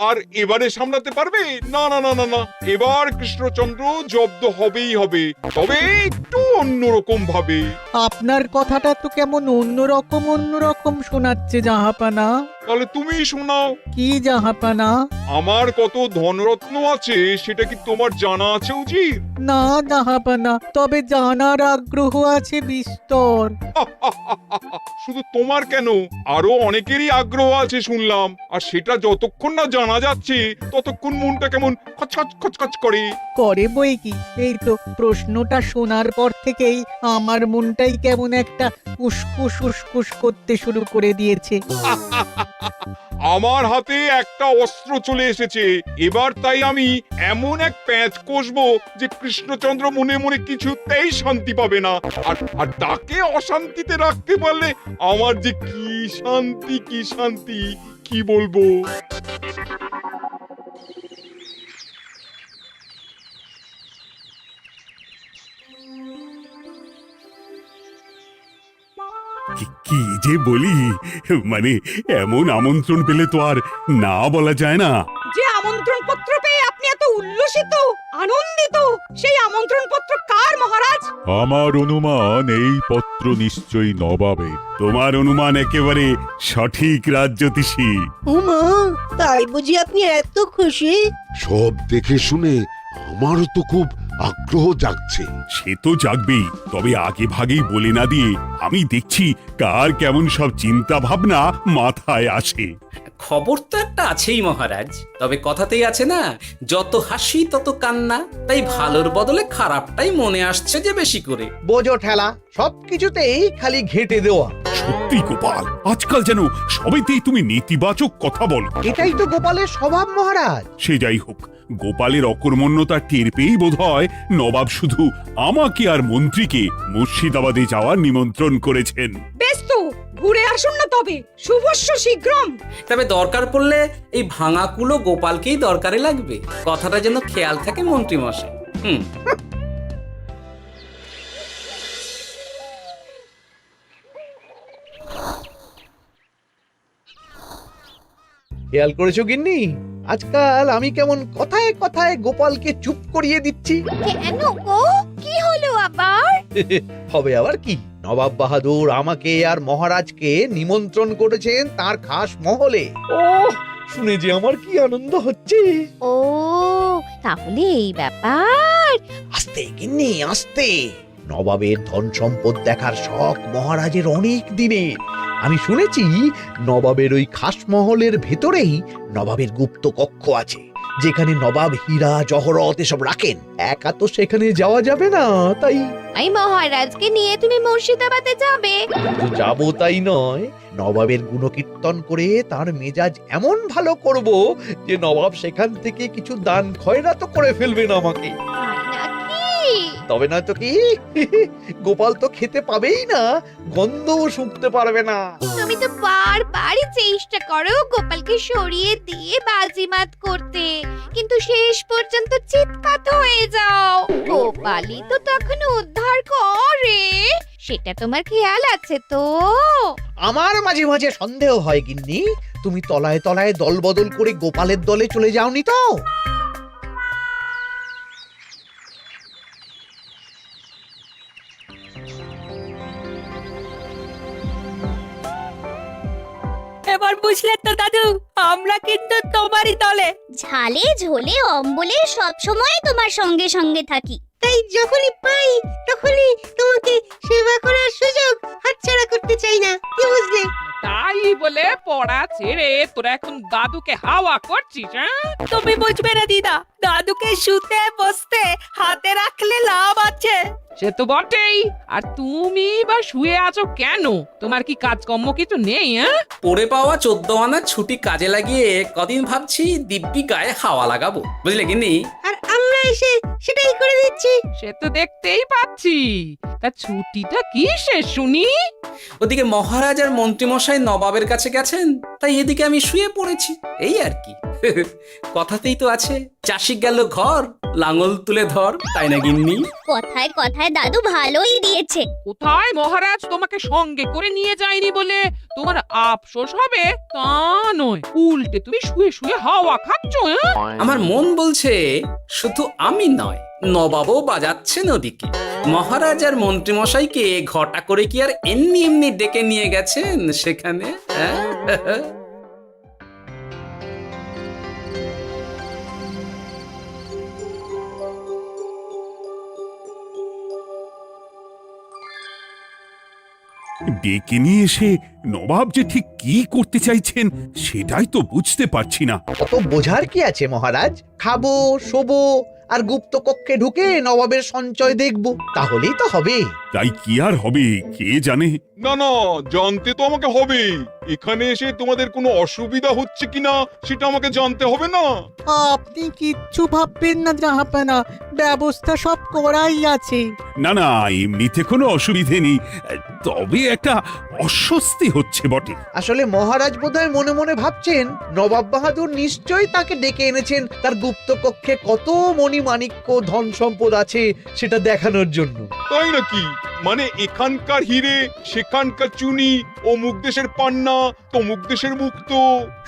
আর এবারে সামলাতে পারবে? না না না না না, এবার কৃষ্ণচন্দ্র জব্দ হবেই হবে, তবে একটু অন্যরকম ভাবে। আপনার কথাটা তো কেমন অন্যরকম শোনাচ্ছে জাহাপানা। তাহলে তুমি শোনাও। কি জাহাপানা? আমার কত ধনরত্ন আছে সেটা কি তোমার জানা আছে উজির? না জাহাপানা, তবে জানার আগ্রহ আছে বিস্তর। শুধু তোমার কেন, আরো অনেকেরই আগ্রহ আছে শুনলাম, আর সেটা যতক্ষণ না জানা যাচ্ছে ততক্ষণ মনটা কেমন খচখচ খচখচ করে। করে বই কি, এই তো প্রশ্নটা শোনার পর থেকেই আমার মনটাই কেমন একটা উস্কুস উস্কুস করতে শুরু করে দিয়েছে। আমার হাতে একটা অস্ত্র চলে এসেছে এবার, তাই আমি এমন এক প্যাঁচ কষবো যে কৃষ্ণচন্দ্র মনে মনে কিছুতেই শান্তি পাবে না, আর তাকে অশান্তিতে রাখতে পারলে আমার যে কি শান্তি কি শান্তি, কি বলবো। কি যে বলি, মানে এমন আমন্ত্রণ পেলে তো আর না বলা যায় না। যে আমন্ত্রণ পত্র পেয়ে আপনি এত উল্লসিত আনন্দিত, সেই আমন্ত্রণ পত্র কার মহারাজ? আমার অনুমান এই পত্র নিশ্চয়ই নবাবের। তোমার অনুমান একেবারে সঠিক রাজ্যতীষী। উমা, তাই বুঝি আপনি এত খুশি? সব দেখে শুনে আমারও তো খুব আগ্রহ জাগছে। সে তো জাগবেই, তবে আগে ভাগেই বলে না দিয়ে আমি দেখছি কার কেমন সব চিন্তা ভাবনা মাথায় আসে। খবর তো একটা আছেই মহারাজ, তবে কথাতেই আছে না, যত হাসি তত কান্না, তাই ভালোর বদলে খারাপটাই মনে আসছে যে বেশি করে। বোঝো ঠেলা, সবকিছুতেই খালি ঘেঁটে দেওয়া। সত্যি গোপাল, আজকাল যেন সবেতেই তুমি নেতিবাচক কথা বলো। এটাই তো গোপালের স্বভাব মহারাজ। সে যাই হোক, গোপালের অকর্মণ্যতা টের পেয়েই বোধ হয় নবাব শুধু আমাকে আর মন্ত্রীকে মুর্শিদাবাদে যাওয়ার নিমন্ত্রণ করেছেন। বেশ তো, ঘুরে আসুন না তবে, শুভস্য শীঘ্রম। তবে দরকার পড়লে এই ভাঙা কুলো গোপালকেই দরকারে লাগবে, কথাটা যেন খেয়াল থাকে মন্ত্রী মশাই। খেয়াল করেছো গিন্নি, আজকাল আমি কেমন কথায় কথায় গোপালকে চুপ করিয়ে দিচ্ছি? কেন গো, কি হলো আবার? হবে আবার কি, নবাব বাহাদুর আমাকে আর মহারাজকে নিমন্ত্রণ করেছেন তার খাস মহলে। ও শুনে যে আমার কি আনন্দ হচ্ছে। ও তাহলে এই ব্যাপার। আস্তে গিন্নি আস্তে, নবাবের ধন সম্পদ দেখার শখ মহারাজের অনেক দিনের। আমি শুনেছি নবাবের ওই খাস মহলের ভেতরেই নবাবের গুপ্ত কক্ষ আছে, যেখানে নবাব হীরা জহরত এসব রাখেন। একা তো সেখানে যাওয়া যাবে না, তাই এই মহারাজকে নিয়ে তুমি মুর্শিদাবাদে যাবে? শুধু যাবো তাই নয়, নবাবের গুণকীর্তন করে তার মেজাজ এমন ভালো করব যে নবাব সেখান থেকে কিছু দান খয়রাত করে ফেলবেন আমাকে। তাই নাকি? তবে না তো কি, গোপাল তো খেতে পাবেই না, গন্ধও শুঁকতে পারবে না। তুমি তো বারবারই চেষ্টা করো গোপালকে সরিয়ে দিয়ে বাজিমাত করতে, কিন্তু শেষ পর্যন্ত চিৎপাত হয়ে যাও। গোপালই তো তখন উদ্ধার করে, সেটা তোমার খেয়াল আছে তো? আমার মাঝে মাঝে সন্দেহ হয় গিন্নি, তুমি তলায় তলায় দল বদল করে গোপালের দলে চলে যাওনি তো? এবার বুঝলে তো দাদু, আমরা কিন্তু তোমারই দলে। ঝালে ঝোলে অম্বলে সব সময় তোমার সঙ্গে সঙ্গে থাকি। তাই যখনই পাই তখনই তোমাকে সেবা করার সুযোগ হাতছাড়া করতে চাই না, কি বুঝলে? তাই বলে পড়া ছেড়ে তোরা এখন দাদুকে হাওয়া করছিস? তুমি বুঝবে না দিদা, দাদুকে শুতে বসতে হাতে রাখলে লাভ আছে। সে তো বটেই, আর তুমি বা শুয়ে আছো কেন? তোমার কি কাজকর্ম কিছু নেই? পড়ে পাওয়া 14 আনার ছুটি কাজে লাগিয়ে কদিন ভাবছি দিব্যি গায়ে হাওয়া লাগাবো, বুঝলে গিন্নি? আর আমরা এসে সেটাই করে দিচ্ছি। সে তো দেখতেই পাচ্ছি, তা ছুটিটা কি শেষ শুনি? ওদিকে মহারাজ আর মন্ত্রীমশাই নবাবের কাছে গেছেন, তাই এদিকে আমি শুয়ে পড়েছি, এই আর কি। কথাতেই তো আছে, চাষি গেল ঘর, লাঙল তুলে ধর, তাই না গিন্নি? কথায় কথায় দাদু ভালোই দিয়েছে। কোথায় মহারাজ তোমাকে সঙ্গে করে নিয়ে যায়নি বলে তোমার আফসোস হবে তা নয়, উল্টে তুমি শুয়ে শুয়ে হাওয়া খাচ্ছ। আমার মন বলছে শুধু আমি নয়, নবাবও বাজাচ্ছেন ওদিকে। মহারাজ আর মন্ত্রীমশাইকে ঘটা করে কি আর এমনি এমনি ডেকে নিয়ে গেছেন সেখানে? ডেকে নিয়ে এসে নবাব যে ঠিক কি করতে চাইছেন সেটাই তো বুঝতে পারছি না। অত বোঝার কি আছে মহারাজ? খাবো, শোবো আর গুপ্ত কক্ষে ঢুকে নবাবের সঞ্চয় দেখব, তাহলেই তো হবে। তাই কি আর হবে কে জানে। না না, জানতে তো আমাকে হবে। এখানে এসে তোমাদের কোনো অসুবিধা হচ্ছে কিনা সেটা আমাকে জানতে হবে না? আপনি কিচ্ছু ভাববেন না জাহাপানা, ব্যবস্থা সব করাই আছে। না না, এমনিতে কোনো অসুবিধে নেই, তবে একটা অস্বস্তি হচ্ছে বটে। আসলে মহারাজ বোধহয় মনে মনে ভাবছেন নবাব বাহাদুর নিশ্চয়ই তাকে ডেকে এনেছেন তার গুপ্ত কক্ষে কত মণিমাণিক্য ধন সম্পদ আছে সেটা দেখানোর জন্য। তাই নাকি? মানে এখানকার হিরে, সেখানকার চুনি, অমুক দেশের পান্না, তমুক দেশের মুক্তো।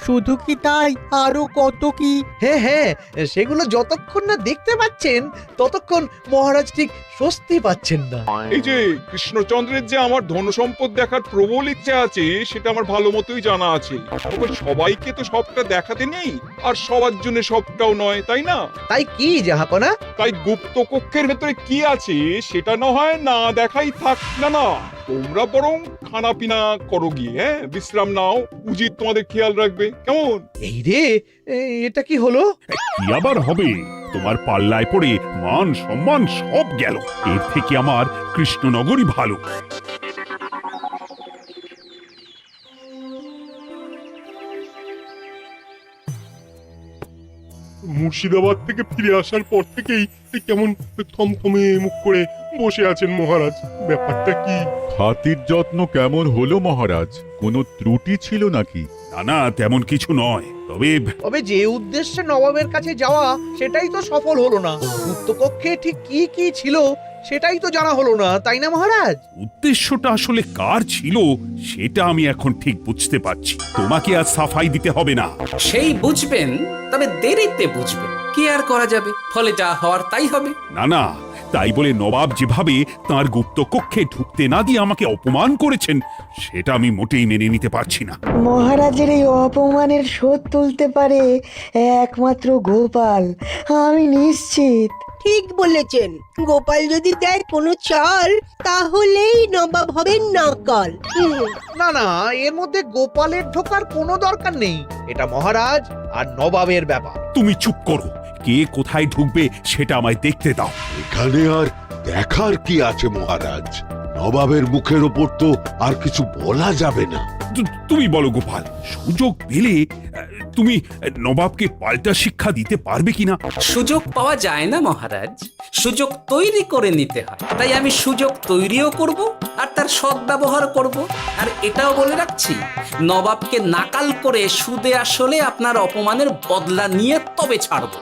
শুধু কি তাই, আরো কত কি। হ্যাঁ হ্যাঁ, সেগুলো যতক্ষণ না দেখতে পাচ্ছেন ততক্ষণ মহারাজ ঠিক স্বস্তি পাচ্ছেন না। এই যে কৃষ্ণচন্দ্রের যে আমার ধন সম্পদ দেখার প্রবল ইচ্ছা আছে সেটা আমার ভালো মতোই জানা আছে। তবে সবাইকে তো সবটা দেখাতে নেই, আর সবার জন্য সবটাও নয়, তাই না? তাই কি জাহাপনা? তাই গুপ্ত কক্ষের ভেতরে কি আছে সেটা না হয় না দেখাই থাক। না না, তোমরা বরং খানা পিনা করো গিয়ে, হ্যাঁ, বিশ্রাম নাও। উজিত তোমাদের খেয়াল রাখবে, কেমন? এই রে, এটা কি হলো? কি আবার হবে? তোমার পাল্লায় পড়ে মান সম্মান সব গেল। এর থেকে আমার কৃষ্ণনগরই ভালো। মুর্শিদাবাদ থেকে ফিরে আসার পর থেকেই কেমন থমথমে মুখ করে বসে আছেন মহারাজ। ব্যাপারটা কি? হাতির যত্ন কেমন হলো মহারাজ? কোনো ত্রুটি ছিল নাকি? না না, তেমন কিছু নয়, তবে যে উদ্দেশ্যে নবাবের কাছে যাওয়া সেটাই তো সফল হলো না। গুপ্ত কক্ষে ঠিক কি কি ছিল সেটাই তো জানা হলো না, তাই না মহারাজ? উদ্দেশ্যটা আসলে কার ছিল সেটা আমি এখন ঠিক বুঝতে পারছি। তোমাকে আর সাফাই দিতে হবে না। সেই বুঝবেন, তবে দেরিতে বুঝবেন। কি আর করা যাবে, ফলে যা হওয়ার তাই হবে। না না, তাই বলে নবাব যেভাবে তার গুপ্ত কক্ষে ঢুকতে না দিয়ে আমাকে অপমান করেছেন সেটা আমি মোটেই মেনে নিতে পারছি না। মহারাজের এই অপমানের শোধ তুলতে পারে একমাত্র গোপাল, আমি নিশ্চিত। ঠিক বলেছেন, গোপাল যদি দেয় কোনো চাল তাহলেই নবাব হবেন নকল। না না, এর মধ্যে গোপালের ঢোকার কোনো দরকার নেই। এটা মহারাজ আর নবাবের ব্যাপার। তুমি চুপ করো, কে কোথায় ঢুকবে সেটা আমায় দেখতে দাও। এখানে আর দেখার কি আছে মহারাজ? নবাবের মুখের ওপর তো আর কিছু বলা যাবে না। তুমি বলো গোপাল, সুযোগ পেলে তুমি নবাবকে পাল্টা শিক্ষা দিতে পারবে কিনা? সুযোগ পাওয়া যায় না মহারাজ, সুযোগ তৈরি করে নিতে হয়। তাই আমি সুযোগ তৈরিও করব আর তার সদ্ব্যবহার করব। আর এটাও বলে রাখছি, নবাবকে নাকাল করে সুদে আসলে আপনার অপমানের বদলা নিয়ে তবে ছাড়ব।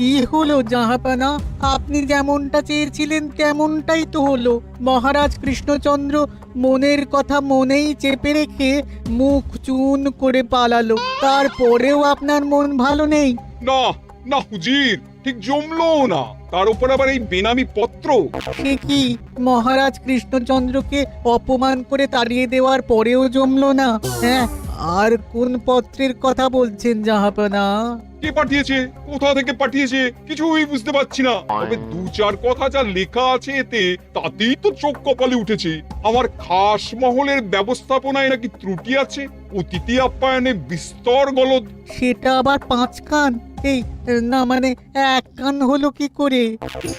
কি হলো জাহাপানা, আপনি যেমনটা চেয়েছিলেন তেমনটাই তো হলো। মহারাজ কৃষ্ণচন্দ্র মনের কথা মনেই চেপে রেখে মুখ চুন করে পালালো, তারপরেও আপনার মন ভালো নেই? না না হুজির, ঠিক জমলো না। তার উপর আবার এই বেনামি পত্র। সে কি, মহারাজ কৃষ্ণচন্দ্রকে অপমান করে তাড়িয়ে দেওয়ার পরেও জমলো না? হ্যাঁ, আর কোন পত্রের কথা বলছেন জাহাপানা? কে পাঠিয়েছে, কোথা থেকে পাঠিয়েছে কিছুই বুঝতে পারছি না। তবে দু চার কথা যা লেখা আছে এতে, তাতেই তো চোখ কপালে উঠেছে। আমার খাস মহলের ব্যবস্থাপনায় নাকি ত্রুটি আছে, অতিথি আপ্যায়নে বিস্তর গলদ। সেটা আবার 5 কান? এই না মানে এক কান হলো কি করে?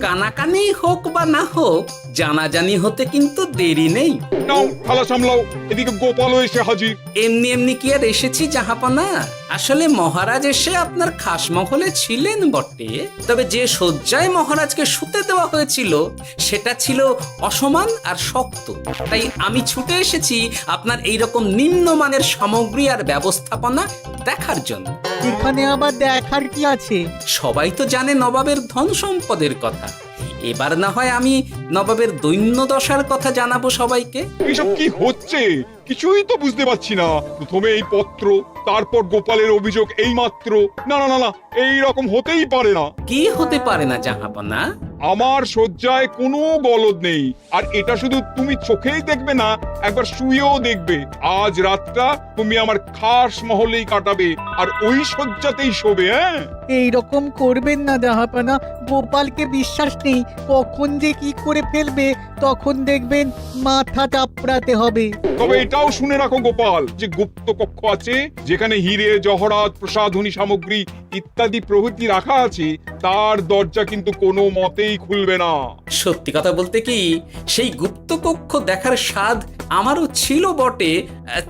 কানাকানি হোক বা না হোক, জানাজানি হতে কিন্তু দেরি নেই। নাও থালা সামলাও, এদিকে গোপালও এসে হাজির। এমনি এমনি কি আর এসেছি জাহাপনা? আসলে মহারাজ এসে আপনার খাসমহলে ছিলেন বটে, তবে যে শয্যায় মহারাজকে শুতে দেওয়া হয়েছিল সেটা ছিল অসমান আর শক্ত। তাই আমি ছুটে এসেছি আপনার এইরকম নিম্নমানের সামগ্রী আর ব্যবস্থাপনা দেখার জন্য। এখানে আবার দেখার কি আছে? সবাই তো জানে নবাবের ধন সম্পদের কথা, এবার না হয় আমি নবাবের দৈন্য দশার কথা জানাবো সবাইকে। এসব কি হচ্ছে কিছুই তো বুঝতে পারছি না। প্রথমে এই পত্র, তারপর গোপালের অভিযোগ এই মাত্র। না না না না, এই রকম হতেই পারে না। কি হতে পারে না জাহাপনা? আমার শয্যায় কোনো গলদ নেই, আর এটা শুধু তুমি চোখেই দেখবে না, একবার শুয়েও দেখবে। আজ রাতটা তুমি আমার খাস মহলেই কাটাবে, আর ওই শয্যাতেই শোবে। হ্যাঁ, এই রকম করবেন না জাহাপানা, গোপালকে বিশ্বাস নেই, কখন যে কি করে ফেলবে তখন দেখবেন মাথা চাপড়াতে হবে। তবে এটাও শুনে রাখো গোপাল, যে গুপ্ত কক্ষ আছে যেখানে হিরে জহরাত প্রসাধনী সামগ্রী ইত্যাদি প্রভৃতি রাখা আছে, তার দরজা কিন্তু কোনো মতেই খুলবে না। সত্যি কথা বলতে কি, সেই গুপ্ত কক্ষ দেখার স্বাদ আমারও ছিল বটে,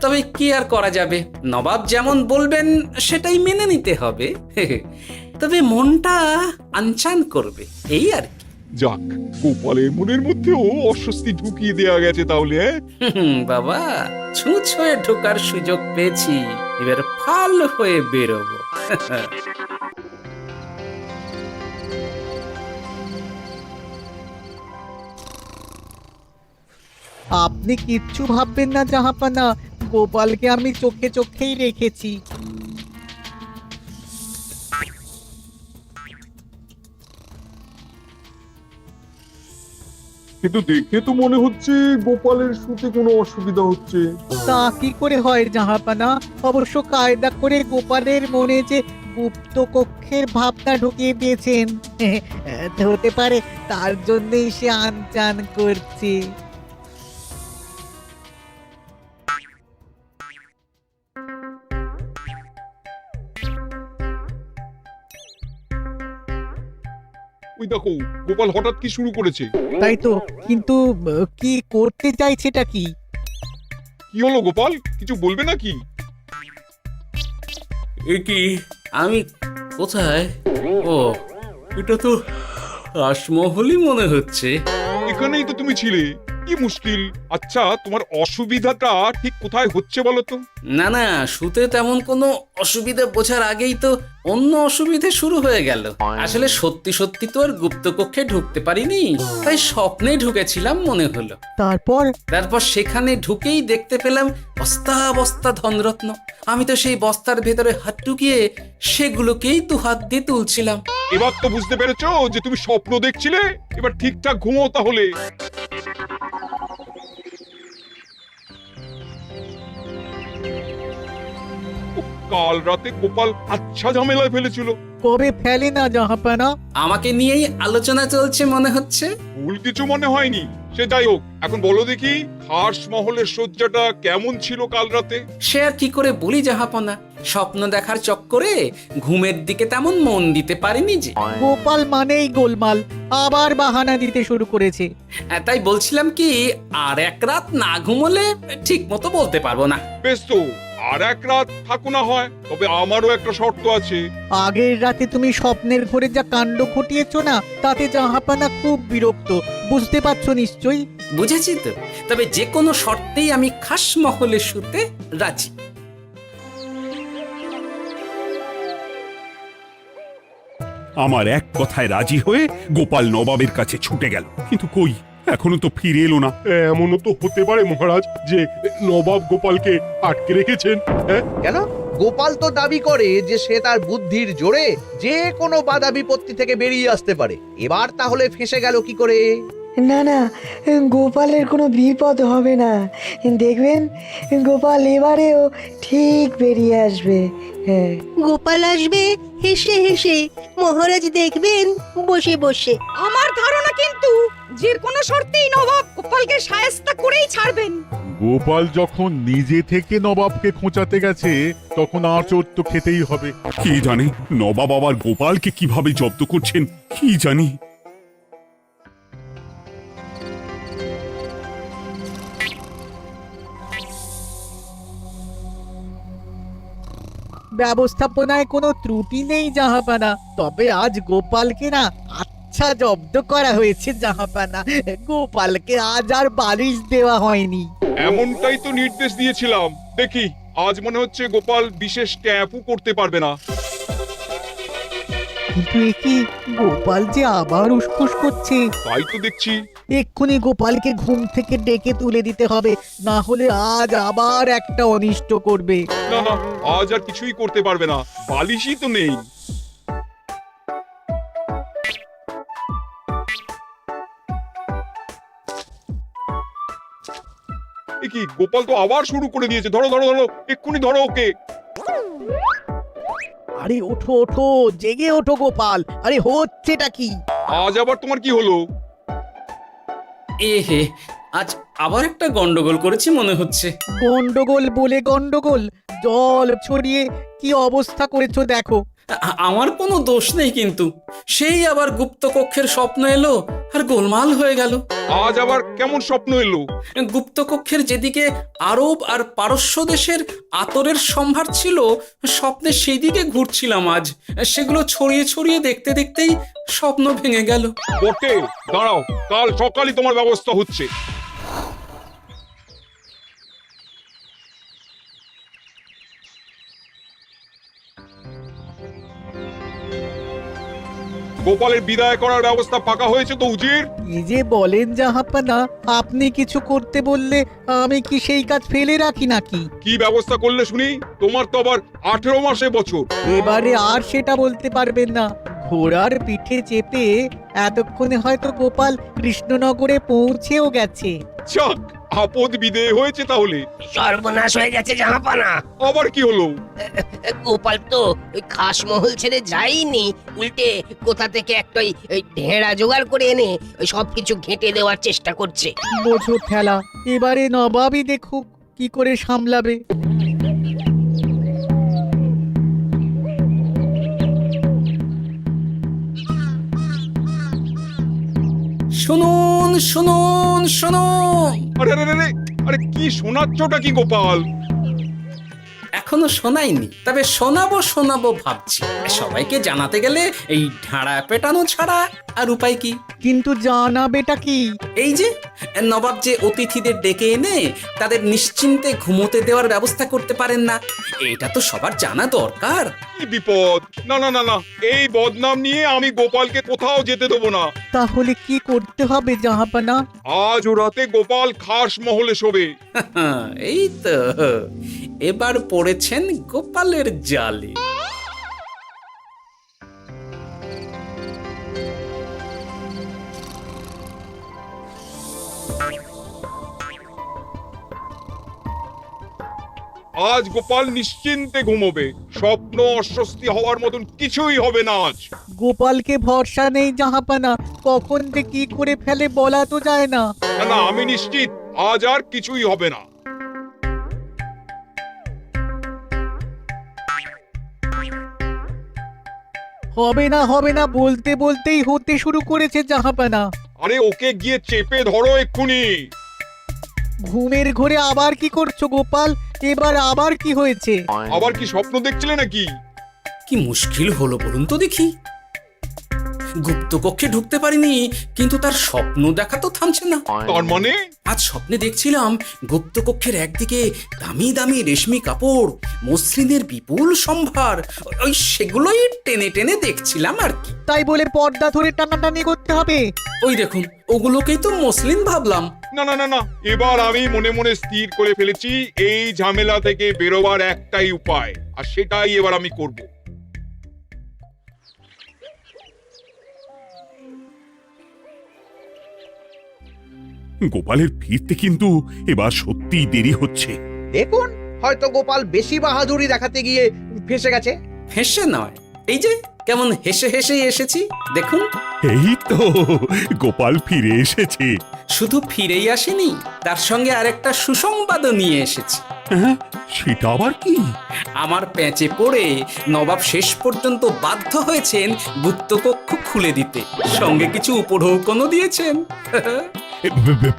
তবে কি আর করা যাবে, নবাব যেমন বলবেন সেটাই মেনে নিতে হবে। তবে মনটা আনচান করবে, এই আর কি। যাক, গোপালের মনের মধ্যেও অস্বস্তি ঢুকিয়ে দেয়া গেছে তাহলে। বাবা, ছুঁচ হয়ে ঢোকার সুযোগ পেয়েছি, এবার ফাল হয়ে বেরোবো। আপনি কিচ্ছু ভাববেন না জাহাপানা, গোপালকে আমি চোখে চোখেই রেখেছি। কিন্তু দেখে তো মনে হচ্ছে গোপালের শুতে কোনো অসুবিধা হচ্ছে। তা কি করে হয় জাহাপানা? অবশ্য কায়দা করে গোপালের মনে যে গুপ্ত কক্ষের ভাবনা ঢুকিয়ে দিয়েছেন, হতে পারে তার জন্যই সে আনচান করছে। ওই দেখো, গোপাল হঠাৎ কি শুরু করেছে। তাই তো, কিন্তু কি করতে চাইছেটা কি? কি হলো গোপাল, কিছু বলবে নাকি? এ কি, আমি কোথায়? ও, এটা তো রাসমহলই মনে হচ্ছে। এখানেই তো তুমি ছিলে, কি মুশকিল। আচ্ছা, তোমার অসুবিধাটা ঠিক কোথায় হচ্ছে বলো তো? না না, শুতে তেমন কোনো অসুবিধা বোঝার আগেই তো অন্য অসুবিধে শুরু হয়ে গেল। আসলে সত্যি সত্যি তো আর গুপ্তকক্ষে ঢুকতে পারিনি, তাই স্বপ্নে ঢুকেছিলাম মনে হলো। তারপর সেখানে ঢুকেই দেখতে পেলাম বস্তা বস্তা ধনরত্ন। আমি তো সেই বস্তার ভেতরে হাত ঢুকিয়ে সেগুলোকেই তো হাত দিয়ে তুলছিলাম। এবার তো বুঝতে পেরেছো যে তুমি স্বপ্ন দেখছিলে। এবার ঠিকঠাক ঘুমো তাহলে। কাল রাতে গোপাল আচ্ছা ঝামেলায় ফেলেছিল। কবে ফেলে না জাহাপানা? আমাকে নিয়েই আলোচনা চলছে মনে হচ্ছে। ভুল কিছু মনে হয়নি, সে যাই হোক, এখন বলো দেখি খাস মহলের শয্যাটা কেমন ছিল কাল রাতে? সে আর কি করে বলি জাহাপনা, স্বপ্ন দেখার চক্করে ঘুমের দিকে তেমন মন দিতে পারিনি যে। গোপাল মানেই গোলমাল, আবার বাহানা দিতে শুরু করেছে। তাই বলছিলাম কি, আর এক রাত না ঘুমোলে ঠিক মতো বলতে পারবো না। বেশ তো, আর এক রাত থাকো না হয়, তবে আমারও একটা শর্ত আছে। আগের রাতে তুমি স্বপ্নের ঘরে যা কাণ্ড ঘটিয়েছো না, তাতে জাহাপানা খুব বিরক্ত, বুঝতে পারছো নিশ্চয়ই। বুঝেছি তো, তবে যে কোনো শর্তেই আমি খাস মহলে শুতে রাজি। আমার এক কথায় রাজি হয়ে গোপাল নবাবের কাছে ছুটে গেল, কিন্তু কই, এখনো তো ফিরে এলো না। এমনও তো হতে পারে মহারাজ যে নবাব গোপালকে আটকে রেখেছেন। হ্যাঁ, কেন? গোপাল তো দাবি করে যে সে তার বুদ্ধির জোরে যে কোনো বাধা বিপত্তি থেকে বেরিয়ে আসতে পারে। এবার তাহলে ফেঁসে গেল কি করে? না না, গোপালের কোনো বিপদ হবে না, দেখবেন গোপাল এবারেও ঠিক বেরিয়ে আসবে। হ্যাঁ, গোপাল আসবে হেসে হেসে, মহারাজ দেখবেন বসে বসে। আমার ধারণা কিন্তু যে কোনো শর্তেই নবাব গোপালকে শায়েস্তা করেই ছাড়বেন। গোপাল যখন নিজে থেকে নবাবকে খোঁচাতে গেছে তখন আঁচড় তো খেতেই হবে। কি জানে নবাব আবার গোপালকে কিভাবে জব্দ করছেন কি জানি। ব্যবস্থাপনায় কোনো ত্রুটি নেই জাহাপানা, তবে আজ গোপালকে না আচ্ছা জব্দ করা হয়েছে জাহাপানা। গোপালকে আজ আর বালিশ দেওয়া হয়নি। এমনটাই তো নির্দেশ দিয়েছিলাম। দেখি আজ মনে হচ্ছে গোপাল বিশেষ ক্যাপও করতে পারবে না। কিন্তু এ কি, গোপাল যে আবার উসখুস করছে। তাই তো দেখছি। এক্ষুনি গোপালকে ঘুম থেকে ডেকে তুলে দিতে হবে, না হলে আজ আবার একটা অনিষ্ট করবে। না না, আজ আর কিছুই করতে পারবে না, বালিশই তো নেই। এ কি, গোপাল তো আবার শুরু করে দিয়েছে। ধরো ধরো ধরো, এক্ষুনি ধরো ওকে। আরে ওঠো ওঠো, জেগে ওঠো গোপাল। আরে হচ্ছেটা কি? আজ আবার তোমার কি হলো? এ হে, আজ আবার একটা গন্ডগোল করেছি মনে হচ্ছে। গন্ডগোল বলে গন্ডগোল, জল ছড়িয়ে কি অবস্থা করেছো দেখো। আমার কোনো দোষ নেই, কিন্তু সেই আবার গুপ্তকক্ষের স্বপ্ন এলো আর গোলমাল হয়ে গেল। আজ আবার কেমন স্বপ্ন এলো? গুপ্তকক্ষের যেদিকে আরব আর পারস্য দেশের আতরের সম্ভার ছিল, স্বপ্নে সেই দিকে ঘুরছিলাম আজ। সেগুলো ছড়িয়ে ছড়িয়ে দেখতে দেখতেই স্বপ্ন ভেঙে গেল। বটে, দাঁড়াও, কাল সকালই তোমার ব্যবস্থা হচ্ছে। গোপালের বিদায় করার ব্যবস্থা পাকা হয়েছে তো উজির? কি যে বলেন জাহাপানা, আপনি কিছু করতে বললে আমি কি সেই কাজ ফেলে রাখি নাকি? কি ব্যবস্থা করলে শুনি? তোমার তো আবার 18 মাসে বছর। এবারে আর সেটা বলতে পারবেন না। ঘোড়ার পিঠে চেপে এতক্ষণে হয়তো গোপাল কৃষ্ণনগরে পৌঁছেও গেছে। যাক, আপদ বিদেয় হয়েছে তাহলে। সর্বনাশ হয়ে গেছে জাহাপানা। আবার কি হলো? গোপাল তো ওই খাসমহল ছেড়ে যায়নি, উল্টে কোথা থেকে একটা ওই ঢেঁড়া জোগাড় করে এনে ওই সবকিছু ঘেঁটে দেওয়ার চেষ্টা করছে। বোঝো ঠেলা, এবারে নবাবই দেখুক কি করে সামলাবে। শুনুন শুনুন শুনুন, আরে আরে আরে, আরে কি শোনাচ্ছটা কি গোপাল? এখনো শোনাইনি, তবে শোনাবো শোনাবো ভাবছি। সবাইকে জানাতে গেলে এই ঢাড়া পেটানো ছাড়া আর উপায় কি? কিন্তু জানাবেটা কি? এই যে নবাব যে অতিথিদের ডেকে এনে তাদের নিশ্চিন্তে ঘুমোতে দেওয়ার ব্যবস্থা করতে পারেন না, এটা তো সবার জানা দরকার। কি বিপদ! না না না না, এই বদনাম নিয়ে আমি গোপালকে কোথাও যেতে দেবো না। তাহলে কি করতে হবে জাহাপানা? আজ ও রাতে গোপাল খাস মহলে শোবে। এই তো এবার পড়েছেন গোপালের জালে। আজ গোপাল নিশ্চিন্তে ঘুমোবে। স্বপ্ন অস্বস্তি হওয়ার মতন কিছুই হবে না আজ। গোপালকে ভরসা নেই জাহাপানা, কখন যে কি করে ফেলে বলা তো যায় না। না না, আমি নিশ্চিত আজ আর কিছুই হবে না। হবে না বলতে বলতেই হতে শুরু করেছে জাহাপানা। আরে ওকে গিয়ে চেপে ধরো এক্ষুনি। ঘুমের ঘোরে আবার কি করছো গোপাল? এবার আবার কি হয়েছে? আবার কি স্বপ্ন দেখছিলে নাকি? কি মুশকিল হলো বলুন তো দেখি। গুপ্তকক্ষে ঢুকতে পারিনি, কিন্তু তার স্বপ্ন দেখা তো থামছে না। তার মানে? আজ স্বপ্নে দেখছিলাম গুপ্তকক্ষের একদিকে দামি দামি রেশমি কাপড়, মসলিনের বিপুল সম্ভার, ওই সেগুলোই টেনে টেনে দেখছিলাম আর কি। তাই বলে পর্দা ধরে টানাটানি করতে হবে? ওই দেখুন, ওগুলোকেই তো মসলিন ভাবলাম। না না না না, এবার আমি মনে মনে স্থির করে ফেলেছি এই ঝামেলা থেকে বেরোবার একটাই উপায়, আর সেটাই এবার আমি করব। গোপালের ফিরতে কিন্তু এবার সত্যিই দেরি হচ্ছে। দেখুন, হয়তো গোপাল বেশি বাহাদুরি দেখাতে গিয়ে ফেসে গেছে। হেসে নয়, এই যে কেমন হেসে হেসেই এসেছি দেখুন। এই তো গোপাল ফিরে এসেছে। শুধু ফিরেই আসেনি, তার সঙ্গে আরেকটা সুসংবাদও নিয়ে এসেছি। হ্যাঁ, সেটা আবার কি? আমার প্যাঁচে পড়ে নবাব শেষ পর্যন্ত বাধ্য হয়েছেন গুপ্তকক্ষ খুলে দিতে, সঙ্গে কিছু উপঢৌকনও দিয়েছেন।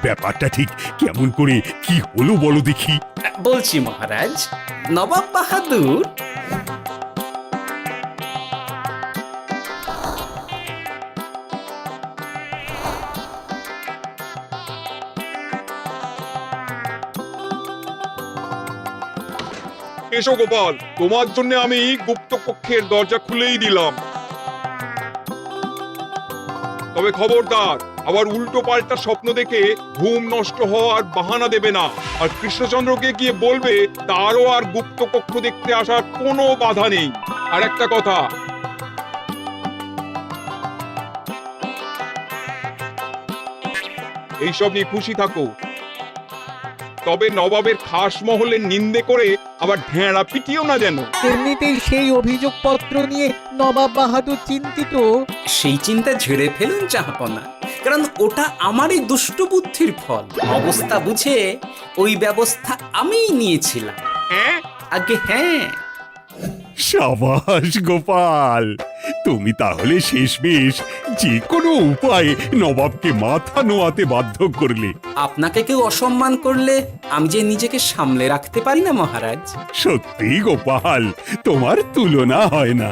ব্যাপারটা ঠিক কেমন করে কি হলো বলো দেখি। বলছি মহারাজ, নবাব বাহাদুর এসো গোপাল, তোমার জন্য আমি গুপ্ত কক্ষের দরজা খুলেই দিলাম। তবে খবরদার, আবার উল্টো পাল্টা স্বপ্ন দেখে ঘুম নষ্ট হওয়ার বাহানা দেবে না। আর কৃষ্ণচন্দ্রকে গিয়ে বলবে তারও আর গুপ্ত কক্ষ দেখতে আসার কোনো বাধা নেই। আর একটা কথা, এইসব নিয়ে খুশি থাকো, তবে নবাবের খাস মহলের নিন্দে করে আবার ঢেঁড়া পিটিও না যেন। এমনিতেই সেই অভিযোগপত্র নিয়ে নবাব বাহাদুর চিন্তিত। সেই চিন্তা ঝেড়ে ফেলুন জাহাপনা, কারণ ওটা আমারই দুষ্ট বুদ্ধির ফল। অবস্থা বুঝে ওই ব্যবস্থা আমিই নিয়েছিলাম। হ্যাঁ, আগে হ্যাঁ। সাবাস গোপাল, তুমি তাহলে শেষমেশ যে কোনো উপায়ে নবাবকে মাথা নোয়াতে বাধ্য করলে। আপনাকে কেউ অসম্মান করলে আমি যে নিজেকে সামলে রাখতে পারি না মহারাজ। সত্যি গোপাল, তোমার তুলনা হয় না।